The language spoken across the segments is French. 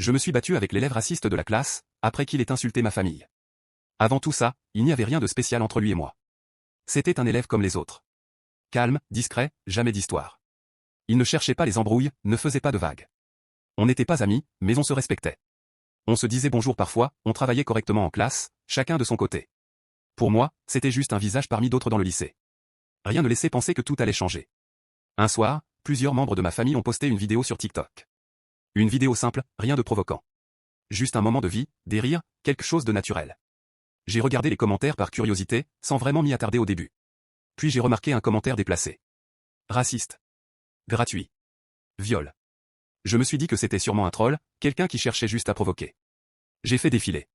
Je me suis battu avec l'élève raciste de la classe, après qu'il ait insulté ma famille. Avant tout ça, il n'y avait rien de spécial entre lui et moi. C'était un élève comme les autres. Calme, discret, jamais d'histoire. Il ne cherchait pas les embrouilles, ne faisait pas de vagues. On n'était pas amis, mais on se respectait. On se disait bonjour parfois, on travaillait correctement en classe, chacun de son côté. Pour moi, c'était juste un visage parmi d'autres dans le lycée. Rien ne laissait penser que tout allait changer. Un soir, plusieurs membres de ma famille ont posté une vidéo sur TikTok. Une vidéo simple, rien de provoquant. Juste un moment de vie, des rires, quelque chose de naturel. J'ai regardé les commentaires par curiosité, sans vraiment m'y attarder au début. Puis j'ai remarqué un commentaire déplacé. Raciste. Gratuit. Viol. Je me suis dit que c'était sûrement un troll, quelqu'un qui cherchait juste à provoquer. J'ai fait défiler.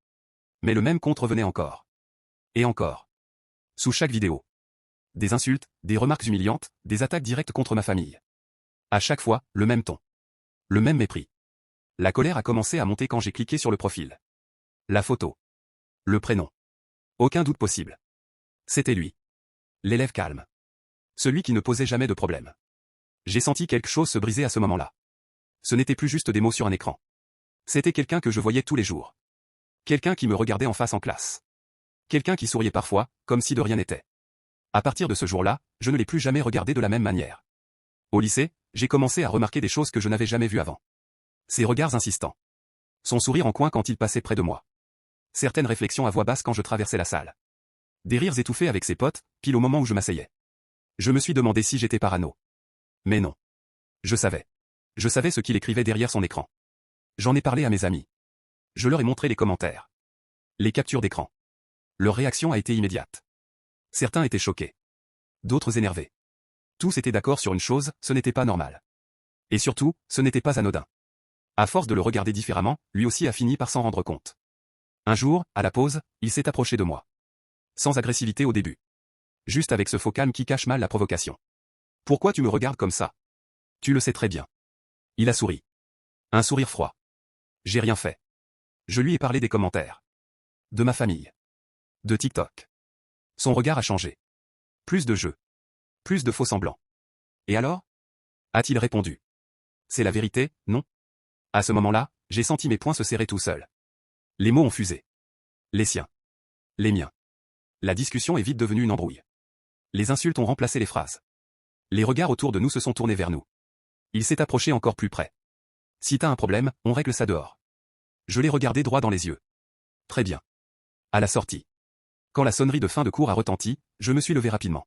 Mais le même compte revenait encore. Et encore. Sous chaque vidéo. Des insultes, des remarques humiliantes, des attaques directes contre ma famille. À chaque fois, le même ton. Le même mépris. La colère a commencé à monter quand j'ai cliqué sur le profil. La photo. Le prénom. Aucun doute possible. C'était lui. L'élève calme. Celui qui ne posait jamais de problème. J'ai senti quelque chose se briser à ce moment-là. Ce n'était plus juste des mots sur un écran. C'était quelqu'un que je voyais tous les jours. Quelqu'un qui me regardait en face en classe. Quelqu'un qui souriait parfois, comme si de rien n'était. À partir de ce jour-là, je ne l'ai plus jamais regardé de la même manière. Au lycée, j'ai commencé à remarquer des choses que je n'avais jamais vues avant. Ses regards insistants. Son sourire en coin quand il passait près de moi. Certaines réflexions à voix basse quand je traversais la salle. Des rires étouffés avec ses potes, pile au moment où je m'asseyais. Je me suis demandé si j'étais parano. Mais non. Je savais. Je savais ce qu'il écrivait derrière son écran. J'en ai parlé à mes amis. Je leur ai montré les commentaires. Les captures d'écran. Leur réaction a été immédiate. Certains étaient choqués. D'autres énervés. Tous étaient d'accord sur une chose, ce n'était pas normal. Et surtout, ce n'était pas anodin. À force de le regarder différemment, lui aussi a fini par s'en rendre compte. Un jour, à la pause, il s'est approché de moi. Sans agressivité au début. Juste avec ce faux calme qui cache mal la provocation. Pourquoi tu me regardes comme ça? Tu le sais très bien. Il a souri. Un sourire froid. J'ai rien fait. Je lui ai parlé des commentaires. De ma famille. De TikTok. Son regard a changé. Plus de jeu. Plus de faux semblants. Et alors? A-t-il répondu. C'est la vérité, non? À ce moment-là, j'ai senti mes poings se serrer tout seuls. Les mots ont fusé. Les siens. Les miens. La discussion est vite devenue une embrouille. Les insultes ont remplacé les phrases. Les regards autour de nous se sont tournés vers nous. Il s'est approché encore plus près. Si t'as un problème, on règle ça dehors. Je l'ai regardé droit dans les yeux. Très bien. À la sortie. Quand la sonnerie de fin de cours a retenti, je me suis levé rapidement.